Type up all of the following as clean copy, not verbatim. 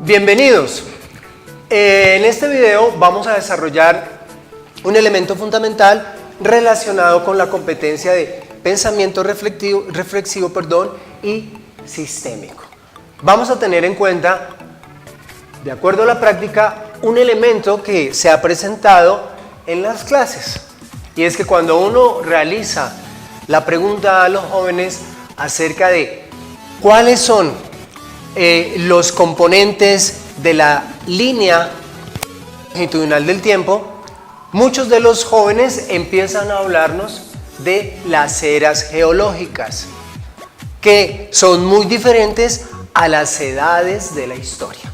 Bienvenidos. En este video vamos a desarrollar un elemento fundamental relacionado con la competencia de pensamiento reflexivo y sistémico. Vamos a tener en cuenta, de acuerdo a la práctica, un elemento que se ha presentado en las clases. Y es que cuando uno realiza la pregunta a los jóvenes acerca de cuáles son los componentes de la línea longitudinal del tiempo, muchos de los jóvenes empiezan a hablarnos de las eras geológicas, que son muy diferentes a las edades de la historia.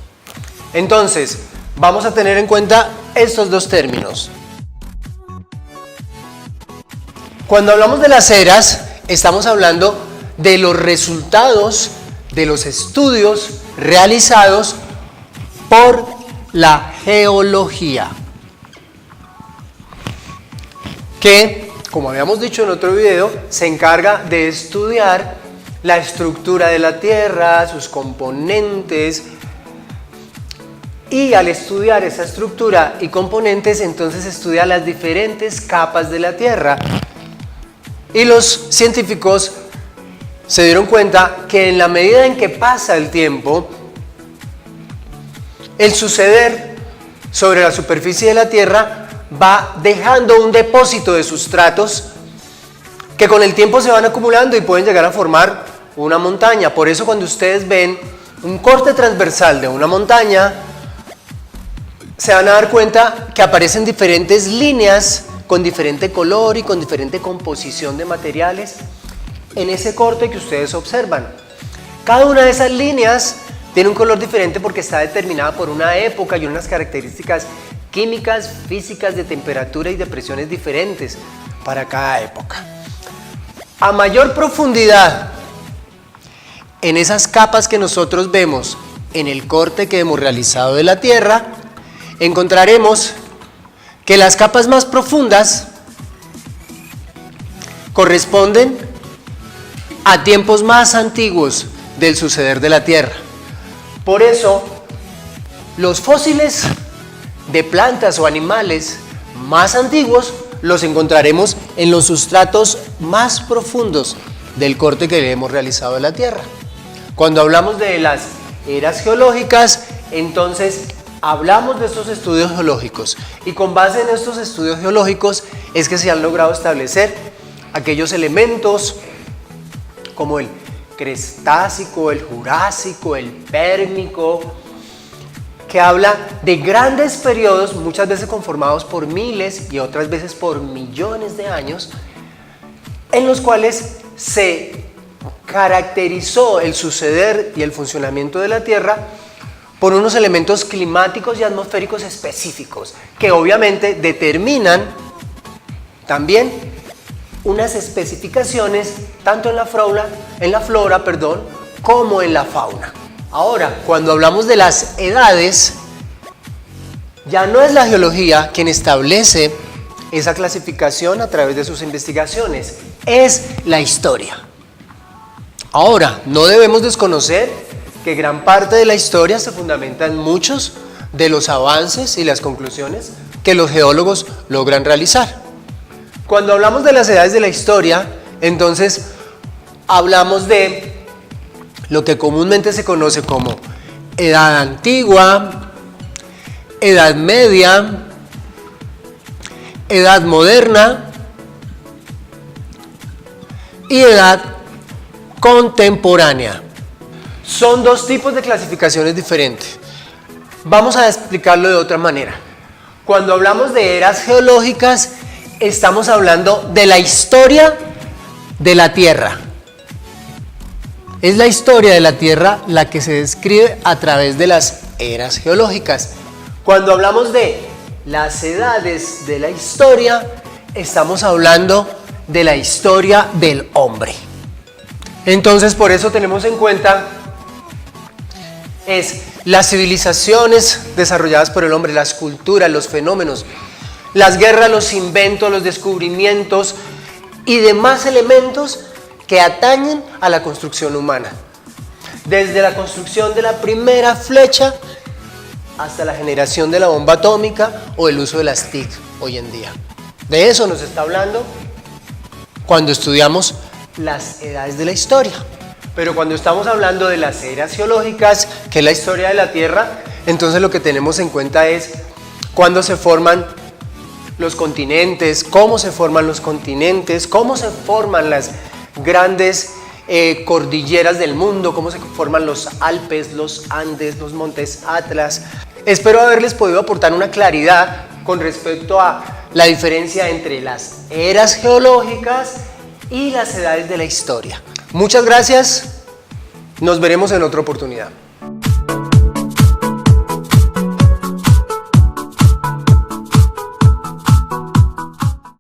Entonces, vamos a tener en cuenta estos dos términos. Cuando hablamos de las eras, estamos hablando de los resultados de los estudios realizados por la geología, que, como habíamos dicho en otro video, se encarga de estudiar la estructura de la Tierra, sus componentes, y al estudiar esa estructura y componentes, entonces estudia las diferentes capas de la Tierra. Y los científicos se dieron cuenta que en la medida en que pasa el tiempo, el suceder sobre la superficie de la Tierra va dejando un depósito de sustratos que con el tiempo se van acumulando y pueden llegar a formar una montaña. Por eso cuando ustedes ven un corte transversal de una montaña, se van a dar cuenta que aparecen diferentes líneas con diferente color y con diferente composición de materiales en ese corte que ustedes observan. Cada una de esas líneas tiene un color diferente porque está determinada por una época y unas características químicas, físicas, de temperatura y de presiones diferentes para cada época. A mayor profundidad en esas capas que nosotros vemos en el corte que hemos realizado de la Tierra, encontraremos que las capas más profundas corresponden a tiempos más antiguos del suceder de la Tierra. Por eso, los fósiles de plantas o animales más antiguos los encontraremos en los sustratos más profundos del corte que le hemos realizado de la Tierra. Cuando hablamos de las eras geológicas, entonces hablamos de estos estudios geológicos, y con base en estos estudios geológicos es que se han logrado establecer aquellos elementos como el Cretácico, el Jurásico, el Pérmico, que habla de grandes periodos, muchas veces conformados por miles y otras veces por millones de años, en los cuales se caracterizó el suceder y el funcionamiento de la Tierra por unos elementos climáticos y atmosféricos específicos, que obviamente determinan también unas especificaciones tanto en la flora, como en la fauna. Ahora, cuando hablamos de las edades, ya no es la geología quien establece esa clasificación a través de sus investigaciones, es la historia. Ahora, no debemos desconocer que gran parte de la historia se fundamenta en muchos de los avances y las conclusiones que los geólogos logran realizar. Cuando hablamos de las edades de la historia, entonces hablamos de lo que comúnmente se conoce como edad antigua, edad media, edad moderna y edad contemporánea. Son dos tipos de clasificaciones diferentes. Vamos a explicarlo de otra manera. Cuando hablamos de eras geológicas, estamos hablando de la historia de la Tierra. Es la historia de la Tierra la que se describe a través de las eras geológicas. Cuando hablamos de las edades de la historia, estamos hablando de la historia del hombre. Entonces, por eso tenemos en cuenta las civilizaciones desarrolladas por el hombre, las culturas, los fenómenos, las guerras, los inventos, los descubrimientos y demás elementos que atañen a la construcción humana. Desde la construcción de la primera flecha hasta la generación de la bomba atómica o el uso de las TIC hoy en día. De eso nos está hablando cuando estudiamos las edades de la historia. Pero cuando estamos hablando de las eras geológicas, que es la historia de la Tierra, entonces lo que tenemos en cuenta es cuándo se forman los continentes, cómo se forman los continentes, cómo se forman las grandes cordilleras del mundo, cómo se forman los Alpes, los Andes, los montes Atlas. Espero haberles podido aportar una claridad con respecto a la diferencia entre las eras geológicas y las edades de la historia. Muchas gracias, nos veremos en otra oportunidad.